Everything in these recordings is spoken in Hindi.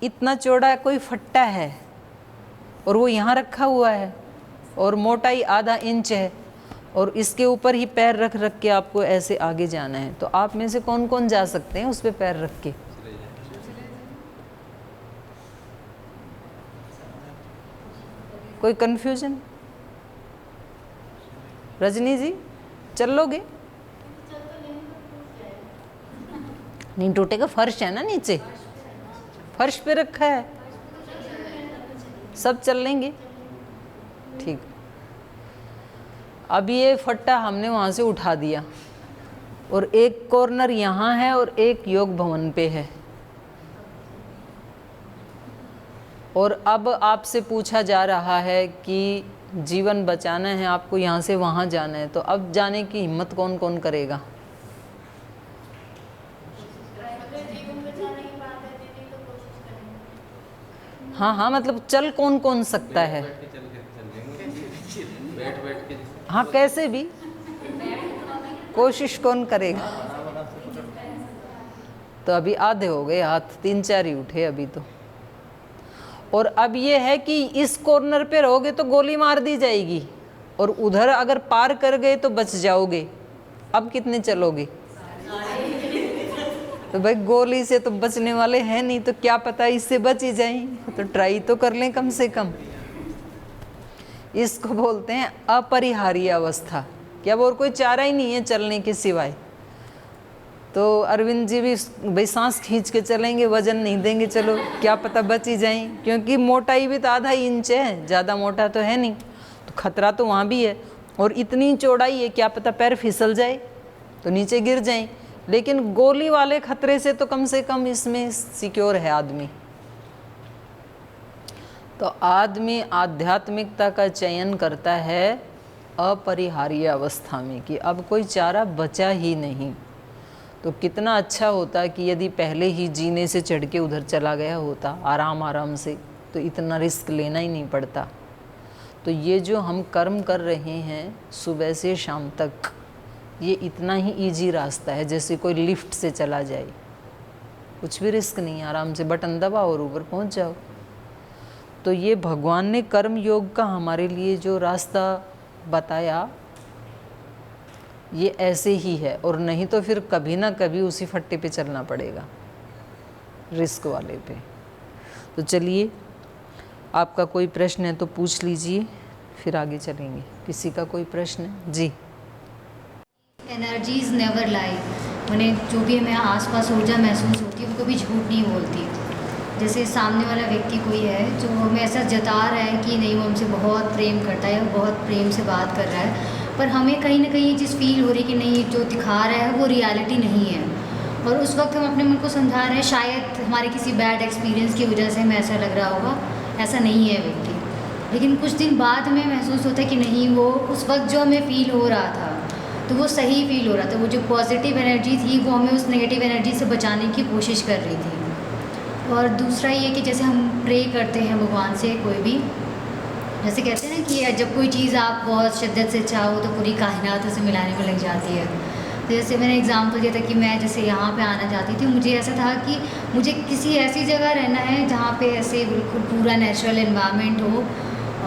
इतना चौड़ा कोई फट्टा है और वो यहाँ रखा हुआ है और मोटाई आधा इंच है और इसके ऊपर ही पैर रख रख के आपको ऐसे आगे जाना है, तो आप में से कौन कौन जा सकते हैं उस पे पैर रख के? कोई कंफ्यूजन? रजनी जी चल लोगे? नहीं टूटेगा, फर्श है ना नीचे, फर्श पे रखा है, सब चल लेंगे। ठीक, अब ये फट्टा हमने वहाँ से उठा दिया और एक कॉर्नर यहाँ है और एक योग भवन पे है, और अब आपसे पूछा जा रहा है कि जीवन बचाना है, आपको यहाँ से वहाँ जाना है, तो अब जाने की हिम्मत कौन कौन करेगा? हाँ हाँ, मतलब चल कौन कौन सकता है? हाँ कैसे भी, कोशिश कौन करेगा? तो अभी आधे हो गए हाथ, 3-4 ही उठे अभी तो। और अब ये है कि इस कॉर्नर पे रहोगे तो गोली मार दी जाएगी और उधर अगर पार कर गए तो बच जाओगे। अब कितने चलोगे? तो भाई गोली से तो बचने वाले हैं नहीं, तो क्या पता इससे बच ही जाएं, तो ट्राई तो कर लें कम से कम। इसको बोलते हैं अपरिहार्य अवस्था, क्या और कोई चारा ही नहीं है चलने के सिवाय। तो अरविंद जी भी भाई सांस खींच के चलेंगे, वजन नहीं देंगे, चलो क्या पता बच ही जाएं, क्योंकि मोटाई भी तो आधा इंच है, ज़्यादा मोटा तो है नहीं, तो खतरा तो वहाँ भी है। और इतनी चौड़ाई है, क्या पता पैर फिसल जाए तो नीचे गिर जाएं। लेकिन गोली वाले खतरे से तो कम से कम इसमें सिक्योर है आदमी। तो आदमी आध्यात्मिकता का चयन करता है अपरिहार्य अवस्था में कि अब कोई चारा बचा ही नहीं। तो कितना अच्छा होता कि यदि पहले ही जीने से चढ़ के उधर चला गया होता आराम आराम से, तो इतना रिस्क लेना ही नहीं पड़ता। तो ये जो हम कर्म कर रहे हैं सुबह से शाम तक, ये इतना ही इजी रास्ता है जैसे कोई लिफ्ट से चला जाए, कुछ भी रिस्क नहीं, आराम से बटन दबाओ और ऊपर पहुंच जाओ। तो ये भगवान ने कर्म योग का हमारे लिए जो रास्ता बताया ये ऐसे ही है, और नहीं तो फिर कभी ना कभी उसी फट्टे पे चलना पड़ेगा, रिस्क वाले पे। तो चलिए, आपका कोई प्रश्न है तो पूछ लीजिए, फिर आगे चलेंगे। किसी का कोई प्रश्न है? जी। एनर्जीज नेवर लाई, मैंने जो भी हमें आसपास ऊर्जा महसूस होती है वो कभी झूठ नहीं बोलती। जैसे सामने वाला व्यक्ति कोई है जो हमें ऐसा जता रहा है कि नहीं वो हमसे बहुत प्रेम करता है, बहुत प्रेम से बात कर रहा है, पर हमें कहीं ना कहीं ये चीज़ फील हो रही है कि नहीं जो दिखा रहा है वो रियलिटी नहीं है। और उस वक्त हम अपने मन को समझा रहे हैं, शायद हमारे किसी बैड एक्सपीरियंस की वजह से हमें ऐसा लग रहा होगा, ऐसा नहीं है व्यक्ति। लेकिन कुछ दिन बाद हमें महसूस होता है कि नहीं, वो उस वक्त जो हमें फ़ील हो रहा था तो वो सही फील हो रहा था, वो जो पॉजिटिव एनर्जी थी वो हमें उस नेगेटिव एनर्जी से बचाने की कोशिश कर रही थी। और दूसरा ये कि जैसे हम प्रे करते हैं भगवान से, कोई भी जैसे कहते हैं ना कि जब कोई चीज़ आप बहुत शिद्दत से चाहो तो पूरी कायनात उसे मिलाने में लग जाती है। तो जैसे मैंने एग्जांपल दिया था कि मैं जैसे यहाँ पे आना चाहती थी, मुझे ऐसा था कि मुझे किसी ऐसी जगह रहना है जहाँ पे ऐसे बिल्कुल पूरा नेचुरल एनवायरनमेंट हो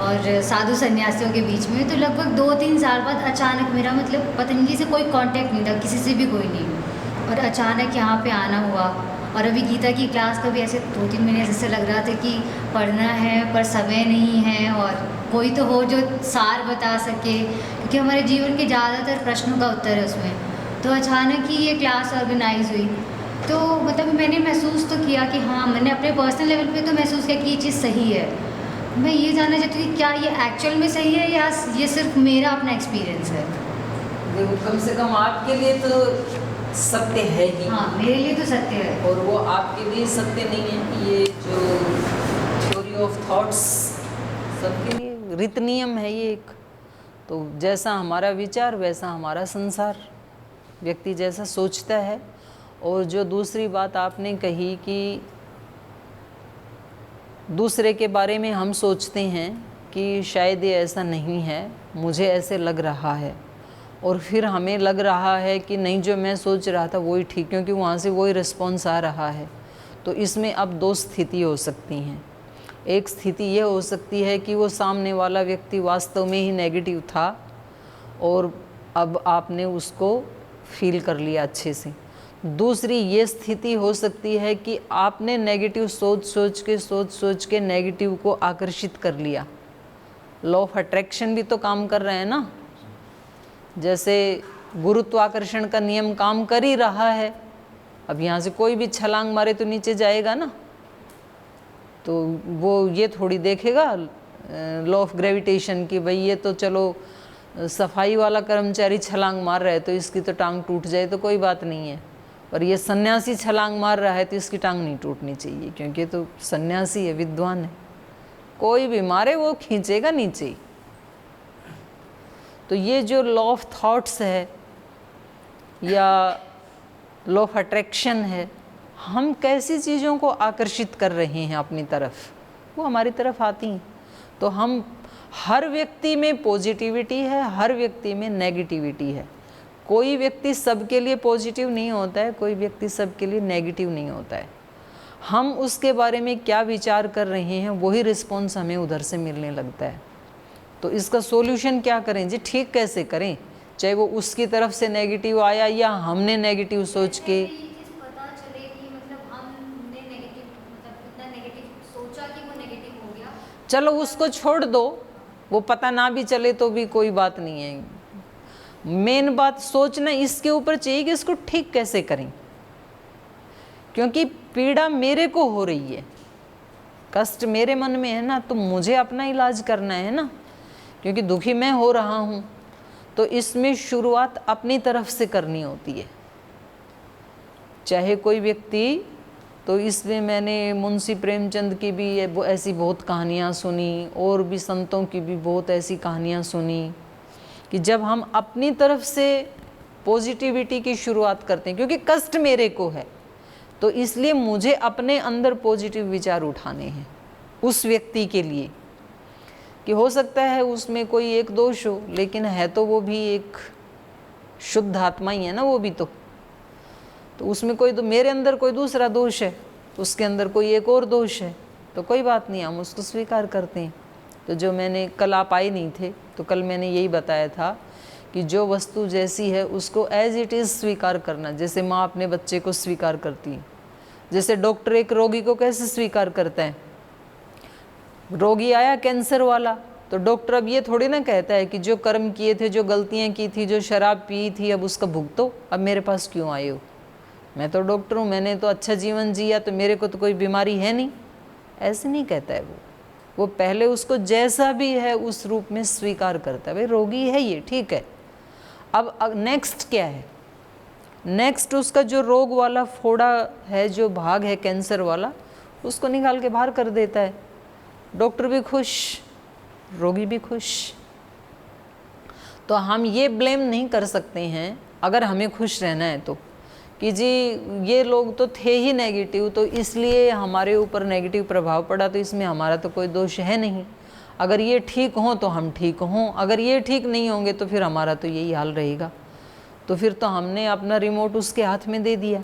और साधु सन्यासियों के बीच में। तो लगभग 2-3 साल बाद अचानक मेरा मतलब पतंजलि से कोई कांटेक्ट नहीं था, किसी से भी कोई नहीं, और अचानक यहाँ पे आना हुआ। और अभी गीता की क्लास का भी ऐसे 2-3 महीने ऐसे लग रहा था कि पढ़ना है पर समय नहीं है, और कोई तो हो जो सार बता सके, क्योंकि हमारे जीवन के ज़्यादातर प्रश्नों का उत्तर है उसमें। तो अचानक ही ये क्लास ऑर्गेनाइज हुई, तो मतलब मैंने महसूस तो किया कि हाँ, मैंने अपने पर्सनल लेवल पे तो महसूस किया कि ये चीज़ सही है। मैं ये जानना चाहती हूँ क्या ये एक्चुअल में सही है या ये सिर्फ मेरा अपना एक्सपीरियंस है? देखो, कम से कम आपके लिए तो सत्य है ही। हाँ, मेरे लिए तो सत्य है। और वो आपके लिए सत्य नहीं है, ये जो थ्योरी ऑफ थॉट्स सबके लिए रीत नियम है ये एक। तो जैसा हमारा विचार वैसा हमारा संसार, व्यक्ति जैसा सोचता है। और जो दूसरी बात आपने कही कि दूसरे के बारे में हम सोचते हैं कि शायद ये ऐसा नहीं है, मुझे ऐसे लग रहा है, और फिर हमें लग रहा है कि नहीं जो मैं सोच रहा था वही ठीक, क्योंकि वहाँ से वही रिस्पॉन्स आ रहा है। तो इसमें अब दो स्थिति हो सकती हैं। एक स्थिति ये हो सकती है कि वो सामने वाला व्यक्ति वास्तव में ही नेगेटिव था और अब आपने उसको फील कर लिया अच्छे से। दूसरी ये स्थिति हो सकती है कि आपने नेगेटिव सोच सोच के नेगेटिव को आकर्षित कर लिया। लॉ ऑफ अट्रैक्शन भी तो काम कर रहे हैं ना, जैसे गुरुत्वाकर्षण का नियम काम कर ही रहा है। अब यहाँ से कोई भी छलांग मारे तो नीचे जाएगा ना, तो वो ये थोड़ी देखेगा लॉ ऑफ ग्रेविटेशन की भाई ये तो चलो सफाई वाला कर्मचारी छलांग मार रहा है तो इसकी तो टांग टूट जाए तो कोई बात नहीं है, और ये सन्यासी छलांग मार रहा है तो इसकी टांग नहीं टूटनी चाहिए क्योंकि ये तो सन्यासी है, विद्वान है। कोई भी मारे वो खींचेगा नीचे। तो ये जो लॉ ऑफ थॉट्स है या लॉ ऑफ अट्रैक्शन है, हम कैसी चीज़ों को आकर्षित कर रहे हैं अपनी तरफ, वो हमारी तरफ आती हैं। तो हम हर व्यक्ति में पॉजिटिविटी है, हर व्यक्ति में नेगेटिविटी है। कोई व्यक्ति सबके लिए पॉजिटिव नहीं होता है, कोई व्यक्ति सबके लिए नेगेटिव नहीं होता है। हम उसके बारे में क्या विचार कर रहे हैं वही रिस्पॉन्स हमें उधर से मिलने लगता है। तो इसका सॉल्यूशन क्या करें जी, ठीक कैसे करें, चाहे वो उसकी तरफ से नेगेटिव आया या हमने नेगेटिव सोच के पता चले कि मतलब हमने नेगेटिव मतलब इतना नेगेटिव सोचा कि वो नेगेटिव हो गया। चलो उसको छोड़ दो, वो पता ना भी चले तो भी कोई बात नहीं है। मेन बात सोचना इसके ऊपर चाहिए कि इसको ठीक कैसे करें, क्योंकि पीड़ा मेरे को हो रही है, कष्ट मेरे मन में है ना, तो मुझे अपना इलाज करना है ना, क्योंकि दुखी मैं हो रहा हूँ। तो इसमें शुरुआत अपनी तरफ से करनी होती है। चाहे कोई व्यक्ति, तो इसमें मैंने मुंशी प्रेमचंद की भी ऐसी बहुत कहानियाँ सुनी और भी संतों की भी बहुत ऐसी कहानियाँ सुनी कि जब हम अपनी तरफ से पॉजिटिविटी की शुरुआत करते हैं, क्योंकि कष्ट मेरे को है तो इसलिए मुझे अपने अंदर पॉजिटिव विचार उठाने हैं उस व्यक्ति के लिए, कि हो सकता है उसमें कोई एक दोष हो लेकिन है तो वो भी एक शुद्ध आत्मा ही है ना, वो भी तो उसमें कोई तो मेरे अंदर कोई दूसरा दोष है, उसके अंदर कोई एक और दोष है, तो कोई बात नहीं, हम उसको स्वीकार करते हैं। तो जो मैंने कल आप आए नहीं थे तो कल मैंने यही बताया था कि जो वस्तु जैसी है उसको एज इट इज़ स्वीकार करना, जैसे माँ अपने बच्चे को स्वीकार करती है, जैसे डॉक्टर एक रोगी को कैसे स्वीकार करता है। रोगी आया कैंसर वाला, तो डॉक्टर अब ये थोड़ी ना कहता है कि जो कर्म किए थे, जो गलतियाँ की थी, जो शराब पी थी, अब उसका भुगतो, अब मेरे पास क्यों आए हो, मैं तो डॉक्टर हूँ, मैंने तो अच्छा जीवन जिया तो मेरे को तो कोई बीमारी है नहीं, ऐसे नहीं कहता है वो पहले उसको जैसा भी है उस रूप में स्वीकार करता है। भाई रोगी है ये, ठीक है। अब नेक्स्ट क्या है, नेक्स्ट उसका जो रोग वाला फोड़ा है, जो भाग है कैंसर वाला, उसको निकाल के बाहर कर देता है। डॉक्टर भी खुश, रोगी भी खुश। तो हम ये ब्लेम नहीं कर सकते हैं अगर हमें खुश रहना है तो, कि जी ये लोग तो थे ही नेगेटिव तो इसलिए हमारे ऊपर नेगेटिव प्रभाव पड़ा, तो इसमें हमारा तो कोई दोष है नहीं। अगर ये ठीक हों तो हम ठीक हों, अगर ये ठीक नहीं होंगे तो फिर हमारा तो यही हाल रहेगा। तो फिर तो हमने अपना रिमोट उसके हाथ में दे दिया।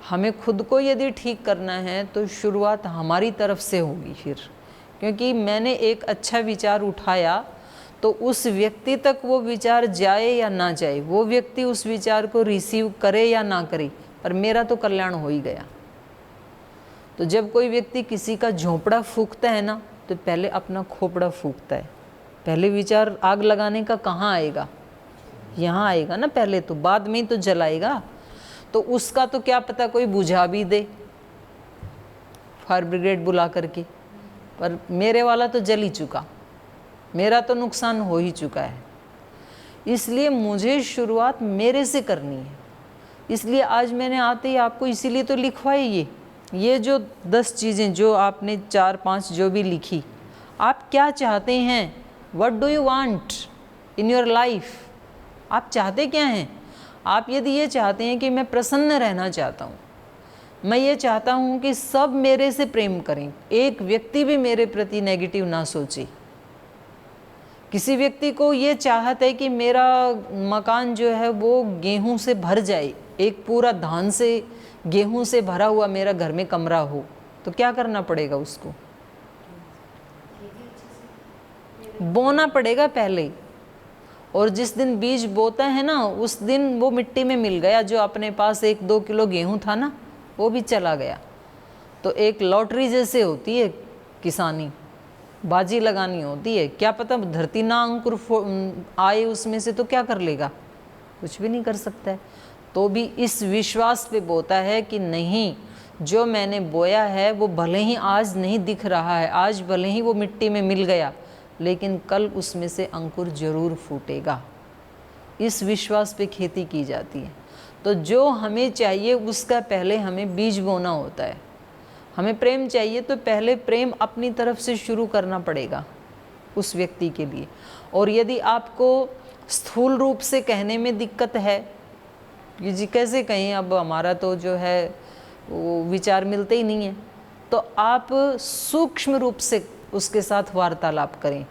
हमें खुद को यदि ठीक करना है तो शुरुआत हमारी तरफ से होगी फिर, क्योंकि मैंने एक अच्छा विचार उठाया तो उस व्यक्ति तक वो विचार जाए या ना जाए, वो व्यक्ति उस विचार को रिसीव करे या ना करे, पर मेरा तो कल्याण हो ही गया। तो जब कोई व्यक्ति किसी का झोंपड़ा फूंकता है ना, तो पहले अपना खोपड़ा फूंकता है। पहले विचार आग लगाने का कहाँ आएगा, यहाँ आएगा ना पहले, तो बाद में तो जलाएगा। तो उसका तो क्या पता कोई बुझा भी दे फायर ब्रिगेड बुला करके, पर मेरे वाला तो जल ही चुका, मेरा तो नुकसान हो ही चुका है। इसलिए मुझे शुरुआत मेरे से करनी है। इसलिए आज मैंने आते ही आपको इसीलिए तो लिखवाई ये जो 10 चीज़ें जो आपने 4-5 जो भी लिखी, आप क्या चाहते हैं, what do you want in your life, आप चाहते क्या हैं। आप यदि ये चाहते हैं कि मैं प्रसन्न रहना चाहता हूँ, मैं ये चाहता हूँ कि सब मेरे से प्रेम करें, एक व्यक्ति भी मेरे प्रति नेगेटिव ना सोचे। किसी व्यक्ति को ये चाहत है कि मेरा मकान जो है वो गेहूं से भर जाए, एक पूरा धान से गेहूं से भरा हुआ मेरा घर में कमरा हो, तो क्या करना पड़ेगा? उसको बोना पड़ेगा पहले, और जिस दिन बीज बोता है ना उस दिन वो मिट्टी में मिल गया, जो अपने पास 1-2 किलो गेहूं था ना वो भी चला गया। तो एक लॉटरी जैसे होती है किसानी, बाजी लगानी होती है। क्या पता धरती ना अंकुर आए उसमें से, तो क्या कर लेगा? कुछ भी नहीं कर सकता है। तो भी इस विश्वास पे बोता है कि नहीं, जो मैंने बोया है वो भले ही आज नहीं दिख रहा है, आज भले ही वो मिट्टी में मिल गया, लेकिन कल उसमें से अंकुर जरूर फूटेगा। इस विश्वास पे खेती की जाती है। तो जो हमें चाहिए उसका पहले हमें बीज बोना होता है। हमें प्रेम चाहिए तो पहले प्रेम अपनी तरफ से शुरू करना पड़ेगा उस व्यक्ति के लिए। और यदि आपको स्थूल रूप से कहने में दिक्कत है कि जी कैसे कहें, अब हमारा तो जो है वो विचार मिलते ही नहीं है, तो आप सूक्ष्म रूप से उसके साथ वार्तालाप करें।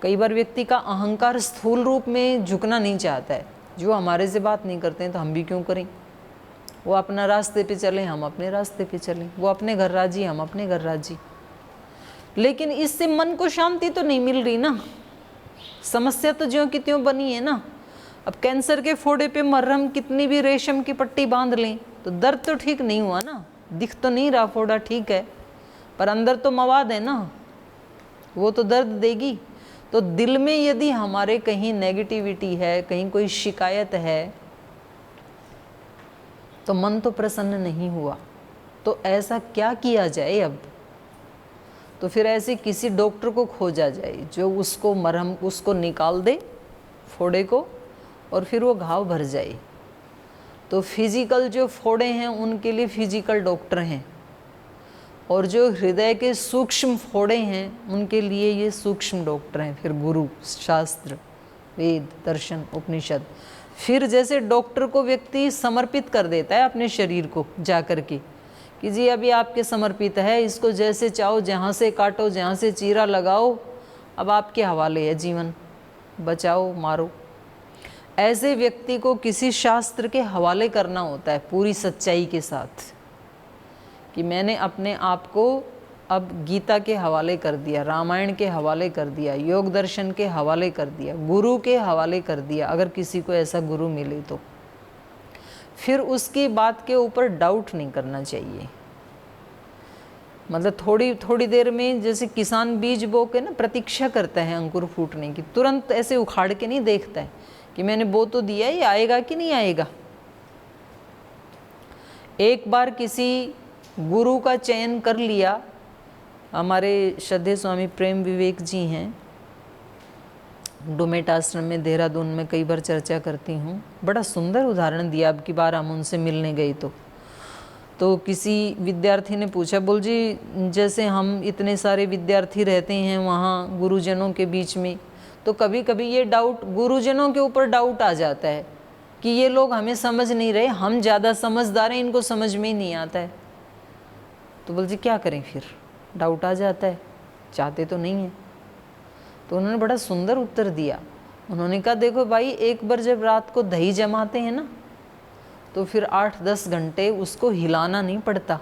कई बार व्यक्ति का अहंकार स्थूल रूप में झुकना नहीं चाहता है, जो हमारे से बात नहीं करते हैं तो हम भी क्यों करें। वो अपना रास्ते पे चलें, हम अपने रास्ते पे चलें। वो अपने घर राजी, हम अपने घर राजी। लेकिन इससे मन को शांति तो नहीं मिल रही ना, समस्या तो ज्यों की त्यों बनी है ना। अब कैंसर के फोड़े पे मरहम कितनी भी रेशम की पट्टी बांध लें तो दर्द तो ठीक नहीं हुआ ना। दिख तो नहीं रहा फोड़ा, ठीक है, पर अंदर तो मवाद है ना, वो तो दर्द देगी। तो दिल में यदि हमारे कहीं नेगेटिविटी है, कहीं कोई शिकायत है, तो मन तो प्रसन्न नहीं हुआ। तो ऐसा क्या किया जाए अब? तो फिर ऐसे किसी डॉक्टर को खोजा जाए जो उसको मरहम उसको निकाल दे फोड़े को, और फिर वो घाव भर जाए। तो फिजिकल जो फोड़े हैं उनके लिए फिजिकल डॉक्टर हैं, और जो हृदय के सूक्ष्म फोड़े हैं उनके लिए ये सूक्ष्म डॉक्टर हैं, फिर गुरु, शास्त्र, वेद, दर्शन, उपनिषद। फिर जैसे डॉक्टर को व्यक्ति समर्पित कर देता है अपने शरीर को जा कर के कि जी अभी आपके समर्पित है, इसको जैसे चाहो जहाँ से काटो, जहाँ से चीरा लगाओ, अब आपके हवाले है जीवन, बचाओ मारो। ऐसे व्यक्ति को किसी शास्त्र के हवाले करना होता है पूरी सच्चाई के साथ कि मैंने अपने आप को अब गीता के हवाले कर दिया, रामायण के हवाले कर दिया, योग दर्शन के हवाले कर दिया, गुरु के हवाले कर दिया। अगर किसी को ऐसा गुरु मिले तो फिर उसकी बात के ऊपर डाउट नहीं करना चाहिए। मतलब थोड़ी देर में जैसे किसान बीज बो के ना प्रतीक्षा करता है अंकुर फूटने की, तुरंत ऐसे उखाड़ के नहीं देखता है कि मैंने बो तो दिया, ये आएगा कि नहीं आएगा। एक बार किसी गुरु का चयन कर लिया, हमारे श्रद्धेय स्वामी प्रेम विवेक जी हैं, डोमेट आश्रम में देहरादून में कई बार चर्चा करती हूँ। बड़ा सुंदर उदाहरण दिया। अब की बार हम उनसे मिलने गए तो किसी विद्यार्थी ने पूछा, बोल जी जैसे हम इतने सारे विद्यार्थी रहते हैं वहाँ गुरुजनों के बीच में, तो कभी कभी ये डाउट गुरुजनों के ऊपर डाउट आ जाता है कि ये लोग हमें समझ नहीं रहे, हम ज़्यादा समझदार हैं, इनको समझ में ही नहीं आता है। तो बोल जी क्या करें, फिर डाउट आ जाता है, चाहते तो नहीं है। तो उन्होंने बड़ा सुंदर उत्तर दिया। उन्होंने कहा देखो भाई, एक बार जब रात को दही जमाते हैं ना तो फिर 8-10 घंटे उसको हिलाना नहीं पड़ता,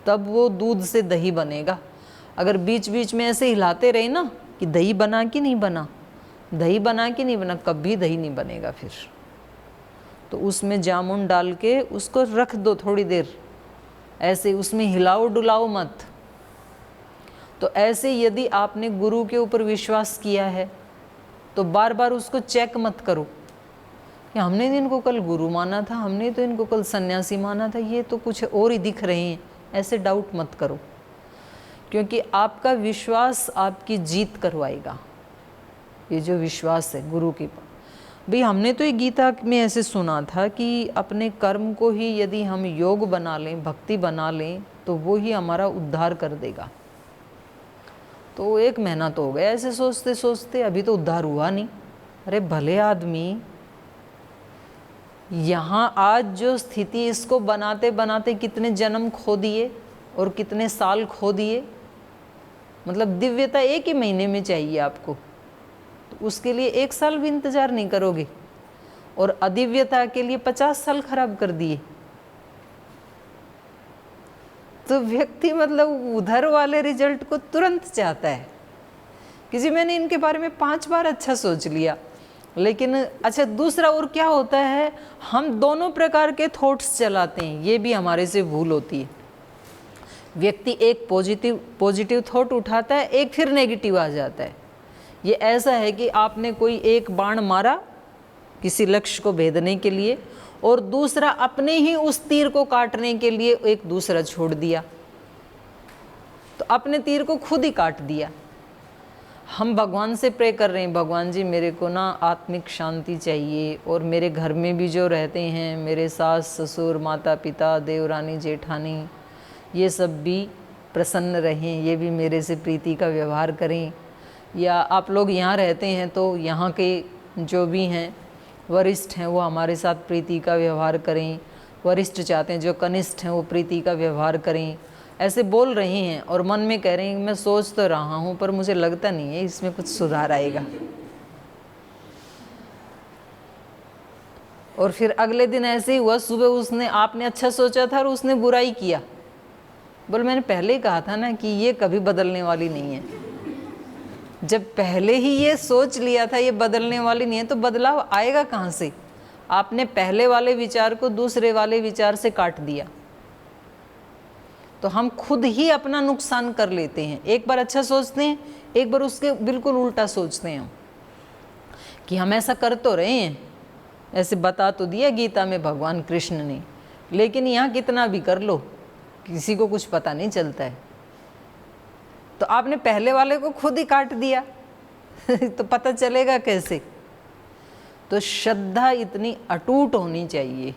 तब वो दूध से दही बनेगा। अगर बीच बीच में ऐसे हिलाते रहे ना कि दही बना कि नहीं बना, दही बना कि नहीं बना, कभी दही नहीं बनेगा। फिर तो उसमें जामुन डाल के उसको रख दो थोड़ी देर, ऐसे उसमें हिलाओ डुलाओ मत। तो ऐसे यदि आपने गुरु के ऊपर विश्वास किया है तो बार बार उसको चेक मत करो कि हमने तो इनको कल गुरु माना था, हमने तो इनको कल सन्यासी माना था, ये तो कुछ और ही दिख रहे हैं। ऐसे डाउट मत करो, क्योंकि आपका विश्वास आपकी जीत करवाएगा। ये जो विश्वास है गुरु के पास, भाई हमने तो ये गीता में ऐसे सुना था कि अपने कर्म को ही यदि हम योग बना लें, भक्ति बना लें, तो वो ही हमारा उद्धार कर देगा। तो 1 महीना तो हो गया ऐसे सोचते सोचते, अभी तो उद्धार हुआ नहीं। अरे भले आदमी, यहाँ आज जो स्थिति, इसको बनाते बनाते कितने जन्म खो दिए और कितने साल खो दिए। मतलब दिव्यता 1 ही महीने में चाहिए आपको, तो उसके लिए 1 साल भी इंतज़ार नहीं करोगे, और अदिव्यता के लिए 50 साल खराब कर दिए। तो व्यक्ति मतलब उधर वाले रिजल्ट को तुरंत चाहता है कि जी मैंने इनके बारे में 5 बार अच्छा सोच लिया। लेकिन अच्छा दूसरा और क्या होता है, हम दोनों प्रकार के थॉट्स चलाते हैं, ये भी हमारे से भूल होती है। व्यक्ति एक पॉजिटिव थॉट उठाता है, एक फिर नेगेटिव आ जाता है। ये ऐसा है कि आपने कोई एक बाण मारा किसी लक्ष्य को भेदने के लिए और दूसरा अपने ही उस तीर को काटने के लिए एक दूसरा छोड़ दिया, तो अपने तीर को खुद ही काट दिया। हम भगवान से प्रे कर रहे हैं, भगवान जी मेरे को ना आत्मिक शांति चाहिए, और मेरे घर में भी जो रहते हैं मेरे सास ससुर माता पिता देवरानी जेठानी, ये सब भी प्रसन्न रहें, ये भी मेरे से प्रीति का व्यवहार करें। या आप लोग यहाँ रहते हैं तो यहाँ के जो भी हैं वरिष्ठ हैं वो हमारे साथ प्रीति का व्यवहार करें, वरिष्ठ चाहते हैं जो कनिष्ठ हैं वो प्रीति का व्यवहार करें। ऐसे बोल रहे हैं और मन में कह रहे हैं मैं सोच तो रहा हूँ पर मुझे लगता नहीं है इसमें कुछ सुधार आएगा। और फिर अगले दिन ऐसे ही हुआ, सुबह आपने अच्छा सोचा था और उसने बुराई किया। बोल मैंने पहले ही कहा था ना कि ये कभी बदलने वाली नहीं है। जब पहले ही ये सोच लिया था ये बदलने वाली नहीं है तो बदलाव आएगा कहाँ से? आपने पहले वाले विचार को दूसरे वाले विचार से काट दिया। तो हम खुद ही अपना नुकसान कर लेते हैं। एक बार अच्छा सोचते हैं, एक बार उसके बिल्कुल उल्टा सोचते हैं कि हम ऐसा कर तो रहे हैं, ऐसे बता तो दिया गीता में भगवान कृष्ण ने, लेकिन यहाँ कितना भी कर लो किसी को कुछ पता नहीं चलता है। तो आपने पहले वाले को खुद ही काट दिया तो पता चलेगा कैसे? तो श्रद्धा इतनी अटूट होनी चाहिए।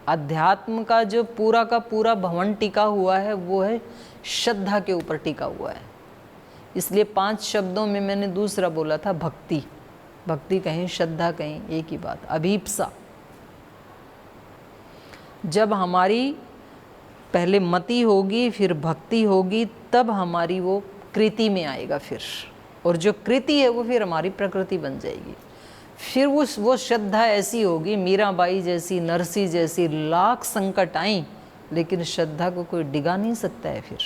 अध्यात्म का जो पूरा का पूरा भवन टिका हुआ है वो है श्रद्धा के ऊपर टिका हुआ है। इसलिए 5 शब्दों में मैंने दूसरा बोला था भक्ति। भक्ति कहें श्रद्धा कहें एक ही बात। अभीप्सा, जब हमारी पहले मति होगी फिर भक्ति होगी तब हमारी वो कृति में आएगा फिर, और जो कृति है वो फिर हमारी प्रकृति बन जाएगी। फिर वो श्रद्धा ऐसी होगी, मीराबाई जैसी नरसी जैसी लाख संकट आए लेकिन श्रद्धा को कोई डिगा नहीं सकता है। फिर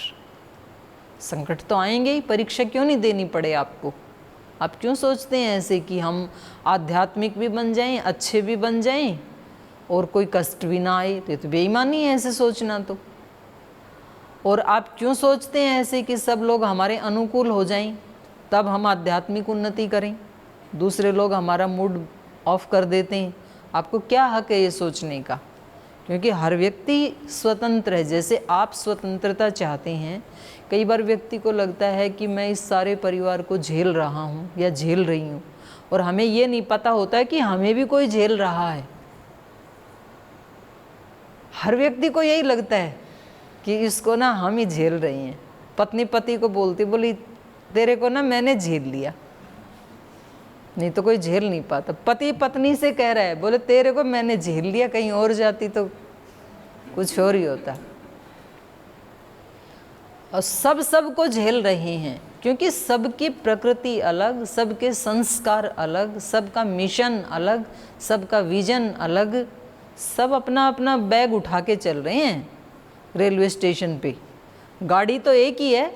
संकट तो आएंगे ही, परीक्षा क्यों नहीं देनी पड़े आपको? आप क्यों सोचते हैं ऐसे कि हम आध्यात्मिक भी बन जाएं, अच्छे भी बन जाएं और कोई कष्ट भी ना आए? तो बेईमानी है ऐसे सोचना तो। और आप क्यों सोचते हैं ऐसे कि सब लोग हमारे अनुकूल हो जाएं तब हम आध्यात्मिक उन्नति करें, दूसरे लोग हमारा मूड ऑफ कर देते हैं? आपको क्या हक है ये सोचने का? क्योंकि हर व्यक्ति स्वतंत्र है। जैसे आप स्वतंत्रता चाहते हैं, कई बार व्यक्ति को लगता है कि मैं इस सारे परिवार को झेल रहा हूँ या झेल रही हूँ, और हमें ये नहीं पता होता है कि हमें भी कोई झेल रहा है। हर व्यक्ति को यही लगता है कि इसको ना हम ही झेल रही हैं। पत्नी पति को बोलती, बोली तेरे को ना मैंने झेल लिया, नहीं तो कोई झेल नहीं पाता। पति पत्नी से कह रहा है, बोले तेरे को मैंने झेल लिया, कहीं और जाती तो कुछ और ही होता। और सबको झेल रहे हैं क्योंकि सबकी प्रकृति अलग, सबके संस्कार अलग, सबका मिशन अलग, सबका विजन अलग। सब अपना अपना बैग उठा के चल रहे हैं रेलवे स्टेशन पे। गाड़ी तो एक ही है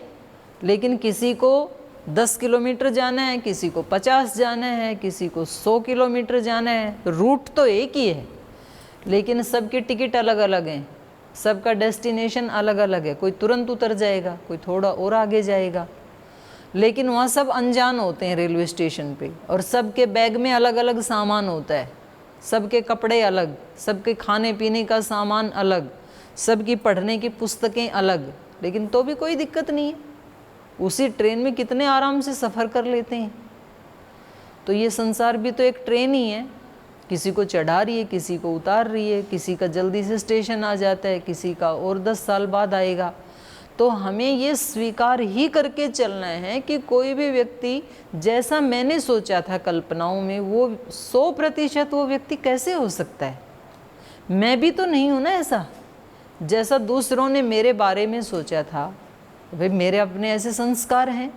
लेकिन किसी को 10 किलोमीटर जाना है, किसी को 50 जाना है, किसी को 100 किलोमीटर जाना है। रूट तो एक ही है लेकिन सबकी टिकट अलग अलग हैं, सबका डेस्टिनेशन अलग अलग है। कोई तुरंत उतर जाएगा, कोई थोड़ा और आगे जाएगा, लेकिन वहाँ सब अनजान होते हैं रेलवे स्टेशन पे। और सबके बैग में अलग अलग सामान होता है, सबके कपड़े अलग, सबके खाने पीने का सामान अलग, सबकी पढ़ने की पुस्तकें अलग, लेकिन तो भी कोई दिक्कत नहीं है। उसी ट्रेन में कितने आराम से सफ़र कर लेते हैं। तो ये संसार भी तो एक ट्रेन ही है, किसी को चढ़ा रही है, किसी को उतार रही है, किसी का जल्दी से स्टेशन आ जाता है, किसी का और 10 साल बाद आएगा। तो हमें ये स्वीकार ही करके चलना है कि कोई भी व्यक्ति जैसा मैंने सोचा था कल्पनाओं में वो 100% वो व्यक्ति कैसे हो सकता है? मैं भी तो नहीं हूँ ना ऐसा। जैसा दूसरों ने मेरे बारे में सोचा था, भाई मेरे अपने ऐसे संस्कार हैं,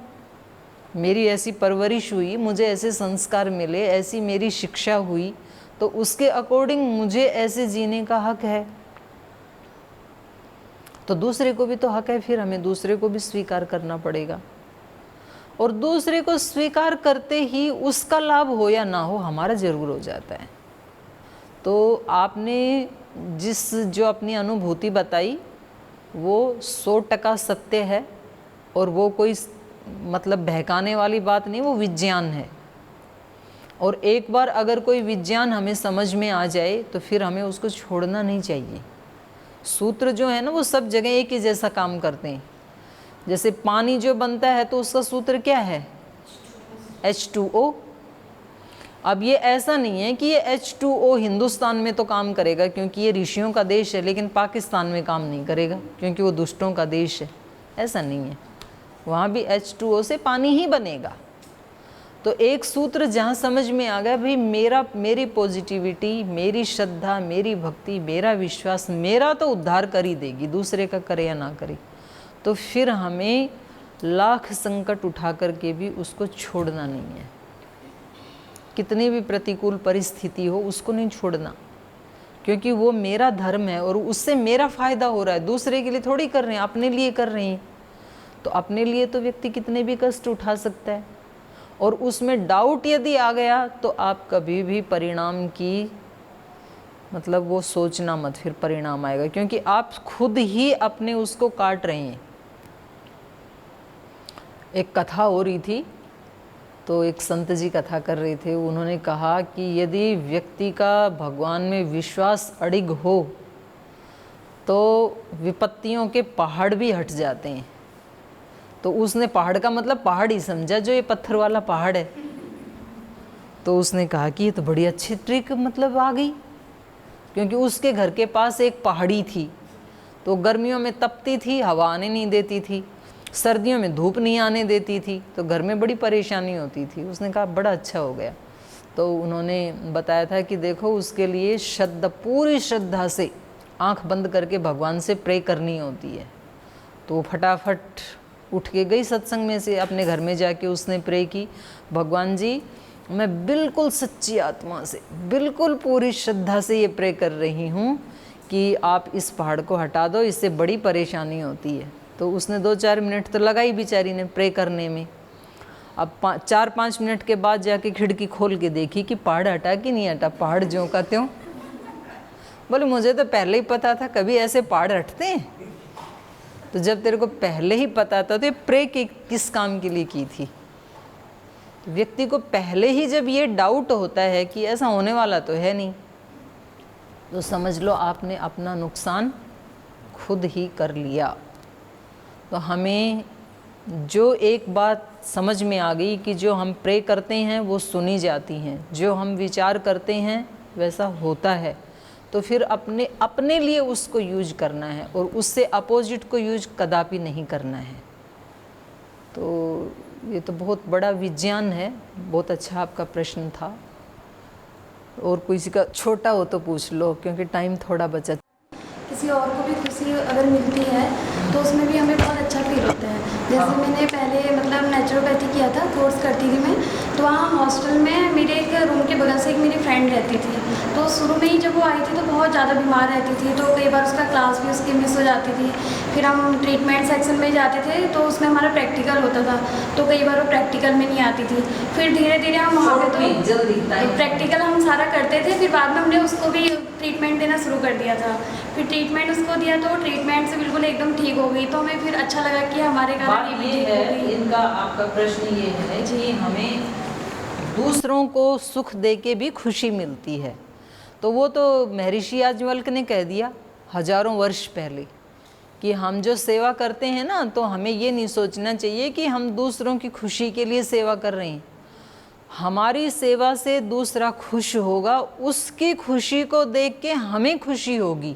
मेरी ऐसी परवरिश हुई, मुझे ऐसे संस्कार मिले, ऐसी मेरी शिक्षा हुई, तो उसके अकॉर्डिंग मुझे ऐसे जीने का हक है। तो दूसरे को भी तो हक है, फिर हमें दूसरे को भी स्वीकार करना पड़ेगा। और दूसरे को स्वीकार करते ही उसका लाभ हो या ना हो, हमारा ज़रूर हो जाता है। तो आपने जो अपनी अनुभूति बताई वो 100% सत्य है, और वो कोई मतलब बहकाने वाली बात नहीं, वो विज्ञान है। और एक बार अगर कोई विज्ञान हमें समझ में आ जाए तो फिर हमें उसको छोड़ना नहीं चाहिए। सूत्र जो है ना वो सब जगह एक ही जैसा काम करते हैं। जैसे पानी जो बनता है तो उसका सूत्र क्या है? H2O। अब ये ऐसा नहीं है कि ये H2O हिंदुस्तान में तो काम करेगा क्योंकि ये ऋषियों का देश है, लेकिन पाकिस्तान में काम नहीं करेगा क्योंकि वो दुष्टों का देश है। ऐसा नहीं है, वहाँ भी H2O से पानी ही बनेगा। तो एक सूत्र जहाँ समझ में आ गया, भाई मेरी पॉजिटिविटी, मेरी श्रद्धा, मेरी भक्ति, मेरा विश्वास, मेरा तो उद्धार कर ही देगी, दूसरे का करे या ना करे, तो फिर हमें लाख संकट उठा करके भी उसको छोड़ना नहीं है। कितनी भी प्रतिकूल परिस्थिति हो उसको नहीं छोड़ना, क्योंकि वो मेरा धर्म है और उससे मेरा फ़ायदा हो रहा है। दूसरे के लिए थोड़ी कर रहे हैं, अपने लिए कर रहे हैं। तो अपने लिए तो व्यक्ति कितने भी कष्ट उठा सकता है, और उसमें डाउट यदि आ गया तो आप कभी भी परिणाम की मतलब वो सोचना मत, फिर परिणाम आएगा, क्योंकि आप खुद ही अपने उसको काट रहे हैं। एक कथा हो रही थी, तो एक संत जी कथा कर रहे थे। उन्होंने कहा कि यदि व्यक्ति का भगवान में विश्वास अडिग हो तो विपत्तियों के पहाड़ भी हट जाते हैं। तो उसने पहाड़ का मतलब पहाड़ ही समझा, जो ये पत्थर वाला पहाड़ है। तो उसने कहा कि ये तो बड़ी अच्छी ट्रिक मतलब आ गई, क्योंकि उसके घर के पास एक पहाड़ी थी, तो गर्मियों में तपती थी, हवा आने नहीं देती थी, सर्दियों में धूप नहीं आने देती थी, तो घर में बड़ी परेशानी होती थी। उसने कहा बड़ा अच्छा हो गया। तो उन्होंने बताया था कि देखो, उसके लिए पूरी श्रद्धा से आंख बंद करके भगवान से प्रे करनी होती है। तो वो फटाफट उठ के गई सत्संग में से, अपने घर में जाके उसने प्रे की, भगवान जी मैं बिल्कुल सच्ची आत्मा से, बिल्कुल पूरी श्रद्धा से ये प्रे कर रही हूँ कि आप इस पहाड़ को हटा दो, इससे बड़ी परेशानी होती है। तो उसने 2-4 मिनट तो लगाई बेचारी ने प्रे करने में। अब 4-5 मिनट के बाद जाके खिड़की खोल के देखी कि पहाड़ हटा कि नहीं हटा, पहाड़ ज्यों का त्यों। बोले मुझे तो पहले ही पता था, कभी ऐसे पहाड़ हटते हैं? तो जब तेरे को पहले ही पता था तो ये प्रे किस काम के लिए की थी? व्यक्ति को पहले ही जब ये डाउट होता है कि ऐसा होने वाला तो है नहीं, तो समझ लो आपने अपना नुकसान खुद ही कर लिया। तो हमें जो एक बात समझ में आ गई कि जो हम प्रे करते हैं वो सुनी जाती हैं, जो हम विचार करते हैं वैसा होता है, तो फिर अपने लिए उसको यूज करना है, और उससे अपोजिट को यूज कदापि नहीं करना है। तो ये तो बहुत बड़ा विज्ञान है। बहुत अच्छा आपका प्रश्न था, और किसी का छोटा हो तो पूछ लो, क्योंकि टाइम थोड़ा बचा। किसी और को भी खुशी अगर मिलती है तो उसमें भी हमें बहुत अच्छा फील होता है। जैसे मैंने पहले मतलब नेचुरोपैथी किया था, कोर्स करती थी मैं, तो वहाँ हॉस्टल में मेरे एक रूम के बगल से एक मेरी फ्रेंड रहती थी। तो शुरू में ही जब वो आई थी तो बहुत ज़्यादा बीमार रहती थी, तो कई बार उसका क्लास भी उसकी मिस हो जाती थी। फिर हम ट्रीटमेंट सेक्शन में जाते थे तो उसमें हमारा प्रैक्टिकल होता था, तो कई बार वो प्रैक्टिकल में नहीं आती थी। फिर धीरे धीरे हम वहाँ पे तो प्रैक्टिकल हम सारा करते थे, फिर बाद में हमने उसको भी ट्रीटमेंट देना शुरू कर दिया था। फिर ट्रीटमेंट उसको दिया तो ट्रीटमेंट से बिल्कुल एकदम ठीक हो गई। तो हमें फिर अच्छा लगा कि हमारे कारण ये भी ठीक हो गई। इनका आपका प्रश्न ये है कि हमें दूसरों को सुख दे के भी खुशी मिलती है। तो वो तो महर्षि याज्ञवल्क्य ने कह दिया हजारों वर्ष पहले कि हम जो सेवा करते हैं ना, तो हमें ये नहीं सोचना चाहिए कि हम दूसरों की खुशी के लिए सेवा कर रहे हैं। हमारी सेवा से दूसरा खुश होगा, उसकी खुशी को देख के हमें खुशी होगी।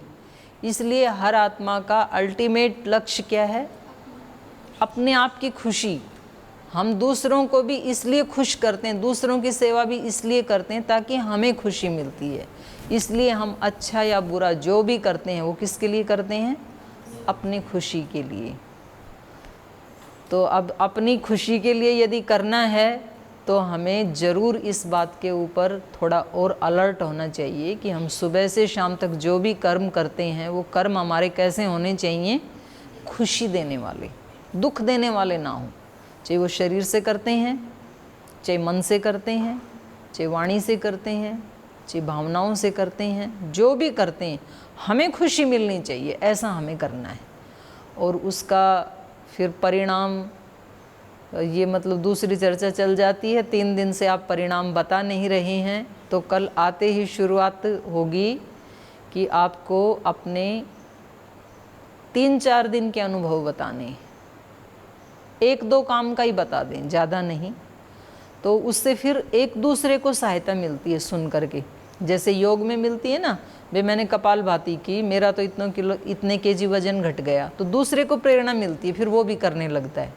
इसलिए हर आत्मा का अल्टीमेट लक्ष्य क्या है? अपने आप की खुशी। हम दूसरों को भी इसलिए खुश करते हैं, दूसरों की सेवा भी इसलिए करते हैं ताकि हमें खुशी मिलती है। इसलिए हम अच्छा या बुरा जो भी करते हैं वो किसके लिए करते हैं? अपनी खुशी के लिए। तो अब अपनी खुशी के लिए यदि करना है तो हमें ज़रूर इस बात के ऊपर थोड़ा और अलर्ट होना चाहिए कि हम सुबह से शाम तक जो भी कर्म करते हैं वो कर्म हमारे कैसे होने चाहिए खुशी देने वाले, दुख देने वाले ना हों। चाहे वो शरीर से करते हैं, चाहे मन से करते हैं, चाहे वाणी से करते हैं, चाहे भावनाओं से करते हैं, जो भी करते हैं हमें खुशी मिलनी चाहिए, ऐसा हमें करना है। और उसका फिर परिणाम, ये मतलब दूसरी चर्चा चल जाती है। 3 दिन से आप परिणाम बता नहीं रहे हैं, तो कल आते ही शुरुआत होगी कि आपको अपने 3-4 दिन के अनुभव बताने, 1-2 काम का ही बता दें, ज़्यादा नहीं। तो उससे फिर एक दूसरे को सहायता मिलती है सुन करके। जैसे योग में मिलती है ना, भाई मैंने कपालभाति की, मेरा तो इतने केजी वजन घट गया, तो दूसरे को प्रेरणा मिलती है, फिर वो भी करने लगता है।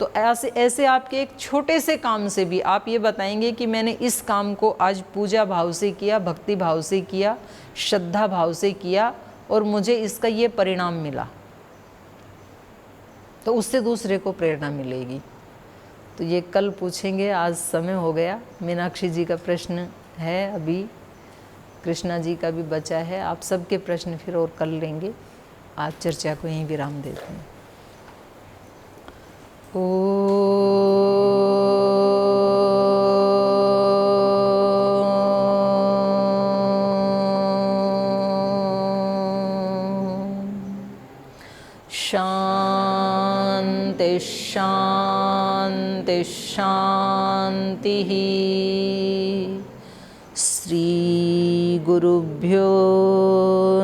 तो ऐसे आपके एक छोटे से काम से भी आप ये बताएंगे कि मैंने इस काम को आज पूजा भाव से किया, भक्ति भाव से किया, श्रद्धा भाव से किया और मुझे इसका ये परिणाम मिला, तो उससे दूसरे को प्रेरणा मिलेगी। तो ये कल पूछेंगे, आज समय हो गया। मीनाक्षी जी का प्रश्न है अभी, कृष्णा जी का भी बचा है, आप सबके प्रश्न फिर और कल लेंगे। आज चर्चा को यहीं विराम देते हैं। शांति शांति शांति। श्री गुरुभ्यो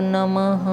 नमः।